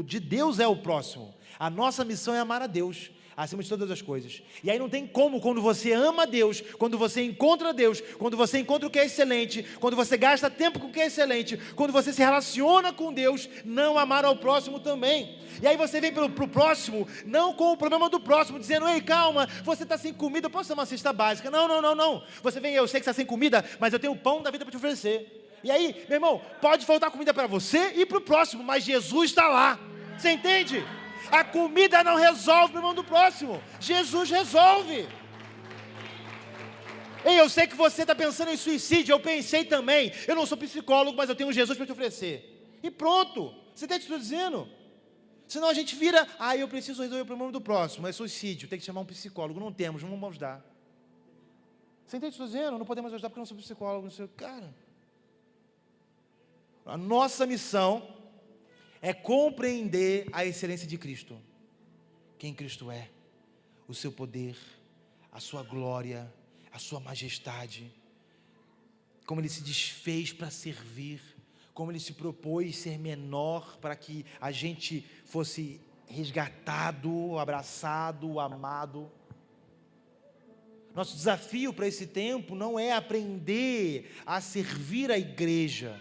S1: de Deus é o próximo. A nossa missão é amar a Deus, acima de todas as coisas. E aí não tem como, quando você ama a Deus, quando você encontra Deus, quando você encontra o que é excelente, quando você gasta tempo com o que é excelente, quando você se relaciona com Deus, não amar ao próximo também. E aí você vem para o próximo, não com o problema do próximo, dizendo, ei, calma, você está sem comida, posso ter uma cesta básica? Não. Você vem, eu sei que você está sem comida, mas eu tenho o pão da vida para te oferecer. E aí, meu irmão, pode faltar comida para você e para o próximo, mas Jesus está lá. Você entende? A comida não resolve o problema do próximo, Jesus resolve. Ei, eu sei que você está pensando em suicídio, eu pensei também. Eu não sou psicólogo, mas eu tenho Jesus para te oferecer. E pronto, você está te dizendo? Senão a gente vira, eu preciso resolver o problema do próximo, é suicídio, tem que chamar um psicólogo. Não temos, não vamos dar. Você entende o que eu estou dizendo? Não podemos ajudar porque eu não sou psicólogo, não sei. Cara, a nossa missão é compreender a excelência de Cristo. Quem Cristo é, o seu poder, a sua glória, a sua majestade, como Ele se desfez para servir, como Ele se propôs ser menor para que a gente fosse resgatado, abraçado, amado. Nosso desafio para esse tempo não é aprender a servir a igreja,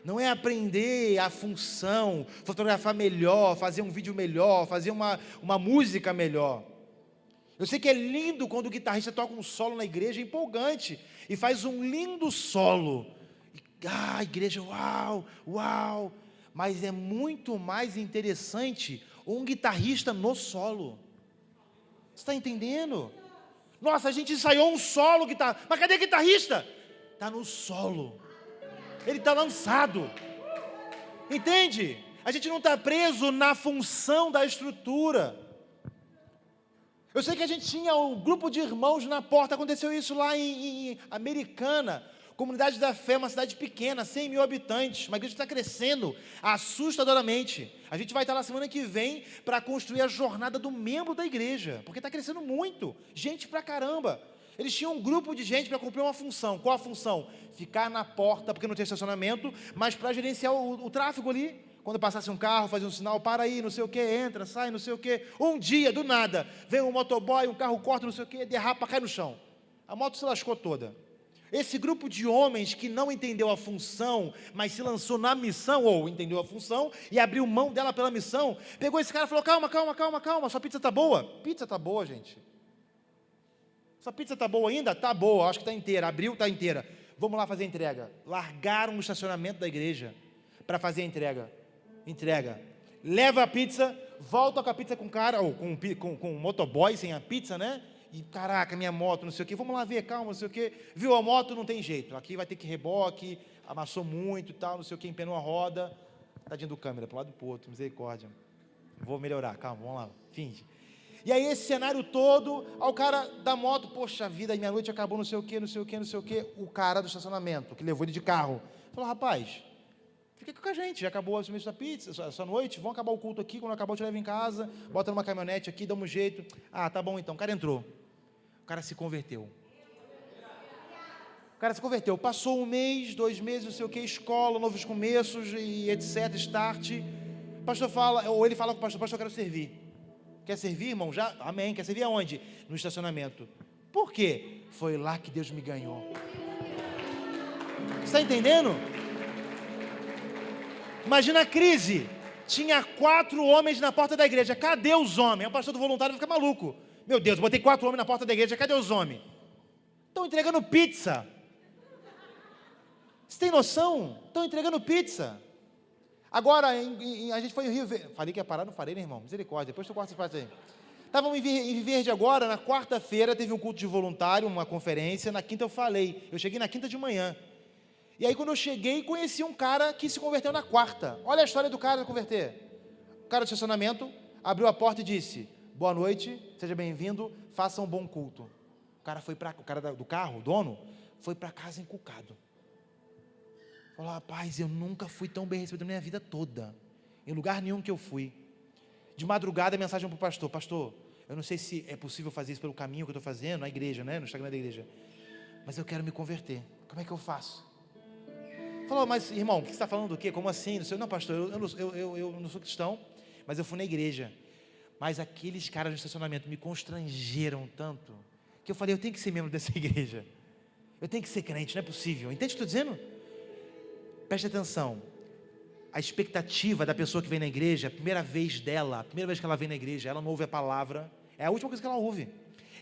S1: não é aprender a função, fotografar melhor, fazer um vídeo melhor, fazer uma música melhor. Eu sei que é lindo quando o guitarrista toca um solo na igreja, é empolgante, e faz um lindo solo. A igreja, uau, uau. Mas é muito mais interessante um guitarrista no solo. Você está entendendo? Nossa, a gente ensaiou um solo, guitarra, mas cadê o guitarrista? Está no solo. Ele está lançado. Entende? A gente não está preso na função da estrutura. Eu sei que a gente tinha um grupo de irmãos na porta, aconteceu isso lá em Americana, Comunidade da Fé, uma cidade pequena, 100 mil habitantes, uma igreja que está crescendo assustadoramente. A gente vai estar lá semana que vem para construir a jornada do membro da igreja, porque está crescendo muito, gente pra caramba. Eles tinham um grupo de gente para cumprir uma função. Qual a função? Ficar na porta, porque não tem estacionamento, mas para gerenciar o tráfego ali. Quando passasse um carro, fazia um sinal, para aí, não sei o que, entra, sai, não sei o que. Um dia, do nada, vem um motoboy, um carro corta, não sei o que, derrapa, cai no chão. A moto se lascou toda. Esse grupo de homens que não entendeu a função, mas se lançou na missão, ou entendeu a função, e abriu mão dela pela missão, pegou esse cara e falou, calma, sua pizza está boa? Pizza está boa, gente. Sua pizza está boa ainda? Está boa, acho que está inteira, abriu, está inteira. Vamos lá fazer a entrega. Largaram o estacionamento da igreja para fazer a entrega, leva a pizza, volta com a pizza com o cara, ou com o motoboy sem a pizza, né? E caraca, minha moto, não sei o que, vamos lá ver, calma, não sei o que, viu a moto, não tem jeito, aqui vai ter que reboque, amassou muito e tal, não sei o que, empenou a roda, tadinho do câmera, para um lado e para o outro, misericórdia, vou melhorar, calma, vamos lá, finge. E aí esse cenário todo, o cara da moto, poxa vida, minha noite acabou, não sei o que, o cara do estacionamento, que levou ele de carro, falou, rapaz, fica com a gente, já acabou a sua pizza, essa noite, vamos acabar o culto aqui, quando acabar eu te levo em casa, bota numa caminhonete aqui, dá um jeito. Ah, tá bom então, o cara entrou, o cara se converteu. Passou 1 mês, 2 meses, não sei o que, escola, novos começos e etc, start. O pastor fala, ou ele fala com o pastor, eu quero servir. Quer servir, irmão? Já? Amém, quer servir aonde? No estacionamento. Por quê? Foi lá que Deus me ganhou. Você está entendendo? Imagina a crise, tinha 4 homens na porta da igreja, cadê os homens? O pastor do voluntário fica maluco, meu Deus, botei 4 homens na porta da igreja, cadê os homens? Estão entregando pizza, você tem noção? Estão entregando pizza. Agora, a gente foi em Rio Verde, falei que ia parar, não falei, né, irmão? Misericórdia, depois tu corta essa parte aí. Estávamos em Rio Verde agora, na quarta-feira teve um culto de voluntário, uma conferência, na quinta eu falei, eu cheguei na quinta de manhã. E aí quando eu cheguei, conheci um cara que se converteu na quarta. Olha a história do cara converter. O cara do estacionamento abriu a porta e disse, boa noite, seja bem-vindo, faça um bom culto. O cara do carro, o dono, foi para casa encucado. Falou, rapaz, eu nunca fui tão bem recebido na minha vida toda. Em lugar nenhum que eu fui. De madrugada, a mensagem para o pastor, pastor, eu não sei se é possível fazer isso pelo caminho que eu estou fazendo, na igreja, né, no Instagram da igreja, mas eu quero me converter, como é que eu faço? Falou, mas irmão, o que você está falando do quê? Como assim? Não, pastor, eu não sou cristão, mas eu fui na igreja. Mas aqueles caras no estacionamento me constrangeram tanto, que eu falei, eu tenho que ser membro dessa igreja. Eu tenho que ser crente, não é possível. Entende o que eu estou dizendo? Preste atenção. A expectativa da pessoa que vem na igreja, a primeira vez que ela vem na igreja, ela não ouve a palavra, é a última coisa que ela ouve.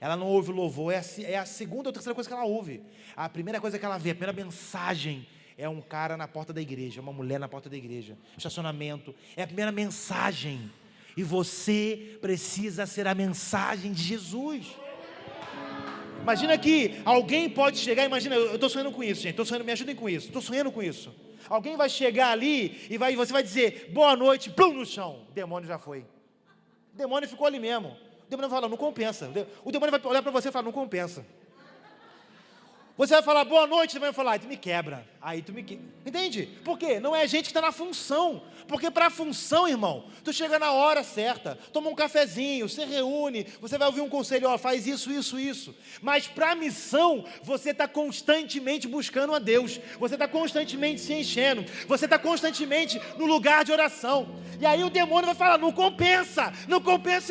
S1: Ela não ouve o louvor, é a segunda ou terceira coisa que ela ouve. A primeira coisa que ela vê, a primeira mensagem, é um cara na porta da igreja, uma mulher na porta da igreja, estacionamento, é a primeira mensagem, e você precisa ser a mensagem de Jesus. Imagina que alguém pode chegar, imagina, eu estou sonhando com isso, gente, me ajudem com isso, estou sonhando com isso. Alguém vai chegar ali, e você vai dizer, boa noite, plum, no chão, o demônio já foi. O demônio ficou ali mesmo, o demônio vai falar, não compensa, o demônio vai olhar para você e falar, não compensa. Você vai falar boa noite, também vai falar, aí tu me quebra. Aí tu me quebra. Entende? Por quê? Não é a gente que está na função. Porque para a função, irmão, tu chega na hora certa, toma um cafezinho, você reúne, você vai ouvir um conselho, ó, faz isso, isso, isso. Mas para a missão, você está constantemente buscando a Deus. Você está constantemente se enchendo. Você está constantemente no lugar de oração. E aí o demônio vai falar, não compensa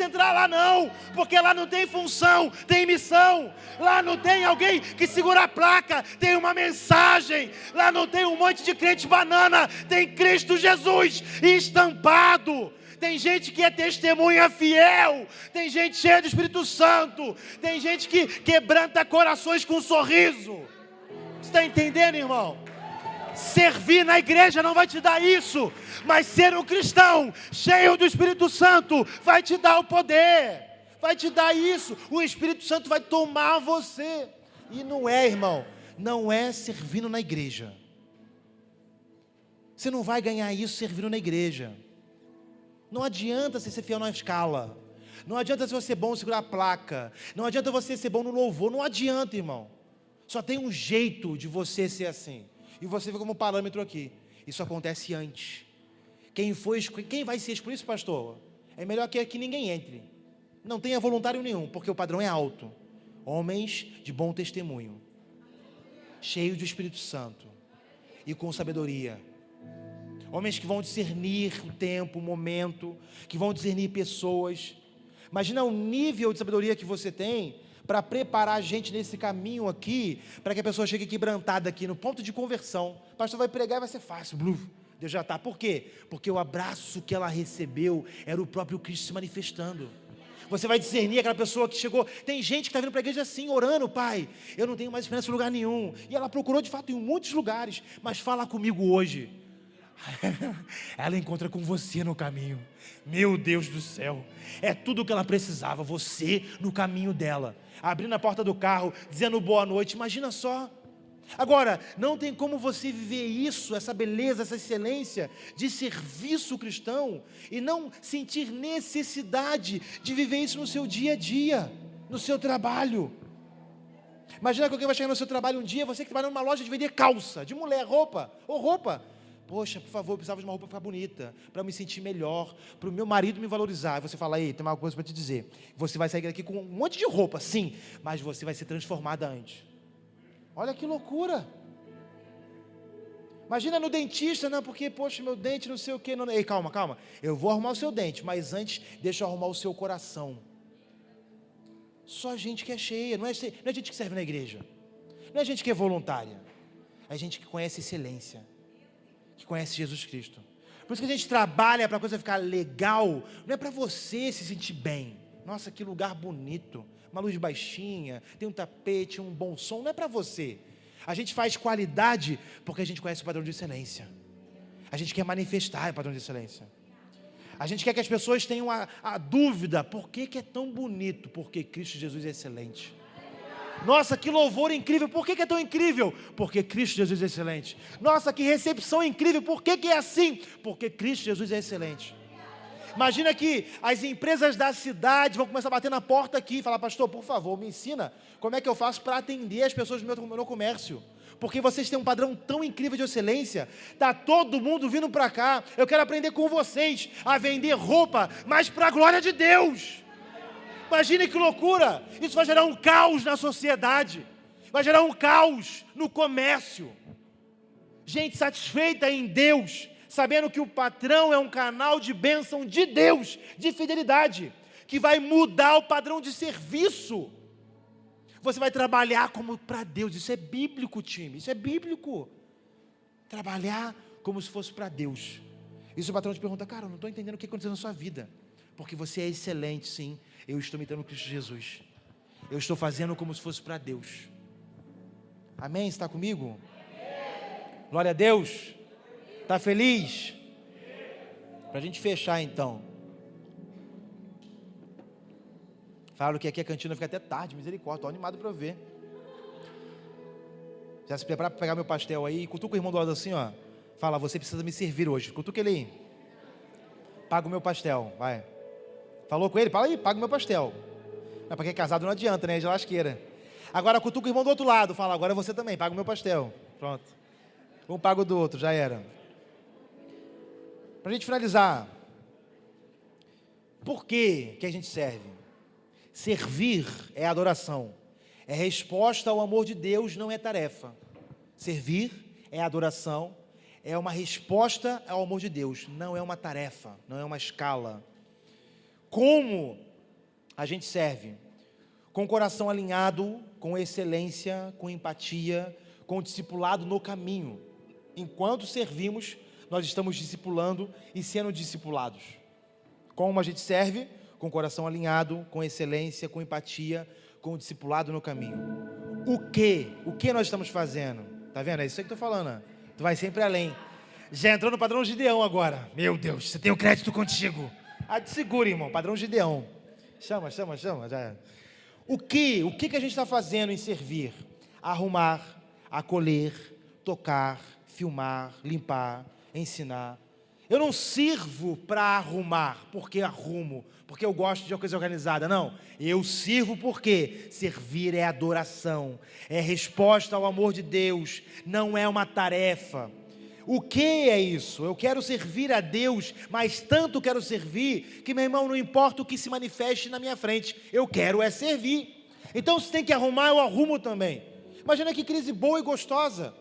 S1: entrar lá não. Porque lá não tem função, tem missão. Lá não tem alguém que segura a placa, tem uma mensagem. Lá não tem um monte de crente banana, tem Cristo Jesus estampado. Tem gente que é testemunha fiel, tem gente cheia do Espírito Santo, tem gente que quebranta corações com um sorriso. Você está entendendo, irmão? Servir na igreja não vai te dar isso, mas ser um cristão cheio do Espírito Santo vai te dar o poder, vai te dar isso. O Espírito Santo vai tomar você. E não é, irmão, não é servindo na igreja. Você não vai ganhar isso servindo na igreja. Não adianta você ser fiel na escala. Não adianta você ser bom segurar a placa. Não adianta você ser bom no louvor. Não adianta, irmão. Só tem um jeito de você ser assim. E você vê como parâmetro aqui. Isso acontece antes. Quem vai ser por isso, pastor? É melhor que ninguém entre. Não tenha voluntário nenhum, porque o padrão é alto. Homens de bom testemunho, cheios do Espírito Santo e com sabedoria. Homens que vão discernir o tempo, o momento, que vão discernir pessoas. Imagina o nível de sabedoria que você tem para preparar a gente nesse caminho aqui, para que a pessoa chegue quebrantada aqui no ponto de conversão. O pastor vai pregar e vai ser fácil. Deus já está. Por quê? Porque o abraço que ela recebeu era o próprio Cristo se manifestando. Você vai discernir aquela pessoa que chegou. Tem gente que está vindo para a igreja assim, orando, pai, eu não tenho mais esperança em lugar nenhum. E ela procurou de fato em muitos lugares, mas fala comigo hoje. Ela encontra com você no caminho. Meu Deus do céu, é tudo o que ela precisava, você no caminho dela, abrindo a porta do carro, dizendo boa noite. Imagina só. Agora, não tem como você viver isso, essa beleza, essa excelência de serviço cristão e não sentir necessidade de viver isso no seu dia a dia, no seu trabalho. Imagina que alguém vai chegar no seu trabalho um dia, você que trabalha numa loja de vender calça, de mulher, roupa. Poxa, por favor, eu precisava de uma roupa para ficar bonita, para eu me sentir melhor, para o meu marido me valorizar. Aí você fala, ei, tem uma coisa para te dizer. Você vai sair daqui com um monte de roupa, sim, mas você vai ser transformada antes. Olha que loucura. Imagina no dentista, não, porque, poxa, meu dente não sei o quê. Não. Ei, calma. Eu vou arrumar o seu dente, mas antes, deixa eu arrumar o seu coração. Só gente que é cheia, não é gente que serve na igreja. Não é gente que é voluntária. É gente que conhece excelência, que conhece Jesus Cristo. Por isso que a gente trabalha para a coisa ficar legal. Não é para você se sentir bem. Nossa, que lugar bonito. Uma luz baixinha, tem um tapete, um bom som. Não é para você. A gente faz qualidade porque a gente conhece o padrão de excelência. A gente quer manifestar o padrão de excelência. A gente quer que as pessoas tenham a dúvida. Por que é tão bonito? Porque Cristo Jesus é excelente. Nossa, que louvor incrível. Por que é tão incrível? Porque Cristo Jesus é excelente. Nossa, que recepção incrível. Por que é assim? Porque Cristo Jesus é excelente. Imagina que as empresas da cidade vão começar a bater na porta aqui e falar, pastor, por favor, me ensina como é que eu faço para atender as pessoas do meu comércio. Porque vocês têm um padrão tão incrível de excelência, está todo mundo vindo para cá, eu quero aprender com vocês a vender roupa, mas para a glória de Deus. Imagine que loucura, isso vai gerar um caos na sociedade, vai gerar um caos no comércio. Gente satisfeita em Deus, sabendo que o patrão é um canal de bênção de Deus, de fidelidade, que vai mudar o padrão de serviço. Você vai trabalhar como para Deus. Isso é bíblico, time, isso é bíblico. Trabalhar como se fosse para Deus. E se o patrão te pergunta, cara, eu não estou entendendo o que aconteceu na sua vida. Porque você é excelente, sim. Eu estou imitando Cristo Jesus. Eu estou fazendo como se fosse para Deus. Amém? Está comigo? Glória a Deus. Está feliz? Para a gente fechar então. Falaram que aqui a cantina fica até tarde, misericórdia, estou animado para ver. Já se prepara para pegar meu pastel aí, cutuca o irmão do lado assim, ó. Fala, você precisa me servir hoje, cutuca ele aí. Paga o meu pastel, vai. Falou com ele? Fala aí, paga o meu pastel. Não, para quem é casado não adianta, né? É de lasqueira. Agora cutuca o irmão do outro lado, fala, agora você também, paga o meu pastel. Pronto. Um paga o do outro, já era. Para a gente finalizar, por que a gente serve? Servir é adoração, é resposta ao amor de Deus, não é tarefa. Servir é adoração, é uma resposta ao amor de Deus, não é uma tarefa, não é uma escala. Como a gente serve? Com o coração alinhado, com excelência, com empatia, com o discipulado no caminho. Enquanto servimos, nós estamos discipulando e sendo discipulados. Como a gente serve? Com o coração alinhado, com excelência, com empatia, com o discipulado no caminho. O que nós estamos fazendo? Tá vendo? É isso aí que eu tô falando. Né? Tu vai sempre além. Já entrou no padrão Gideão agora. Meu Deus, você tem o crédito contigo. Ah, te segura, irmão, padrão Gideão. Chama, já. O que a gente está fazendo em servir? Arrumar, acolher, tocar, filmar, limpar, ensinar. Eu não sirvo para arrumar, porque arrumo, porque eu gosto de uma coisa organizada, não. Eu sirvo porque servir é adoração, é resposta ao amor de Deus, não é uma tarefa. O que é isso? Eu quero servir a Deus, mas tanto quero servir, que meu irmão, não importa o que se manifeste na minha frente, eu quero é servir. Então se tem que arrumar, eu arrumo também. Imagina que crise boa e gostosa.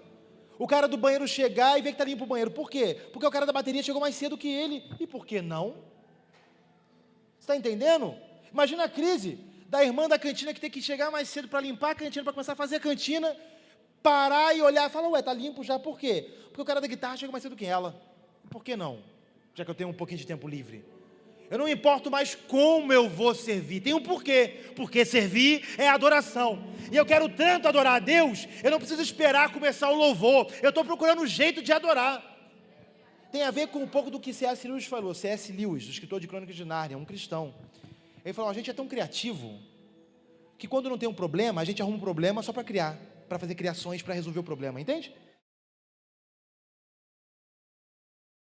S1: O cara do banheiro chegar e ver que está limpo o banheiro. Por quê? Porque o cara da bateria chegou mais cedo que ele. E por que não? Você está entendendo? Imagina a crise da irmã da cantina que tem que chegar mais cedo para limpar a cantina, para começar a fazer a cantina, parar e olhar e falar, ué, está limpo já, por quê? Porque o cara da guitarra chegou mais cedo que ela. E por que não? Já que eu tenho um pouquinho de tempo livre. Eu não importo mais como eu vou servir, tem um porquê, porque servir é adoração, e eu quero tanto adorar a Deus, eu não preciso esperar começar o louvor, eu estou procurando um jeito de adorar. Tem a ver com um pouco do que C.S. Lewis falou, C.S. Lewis, o escritor de Crônicas de Nárnia, um cristão. Ele falou, a gente é tão criativo, que quando não tem um problema, a gente arruma um problema só para criar, para fazer criações, para resolver o problema, entende?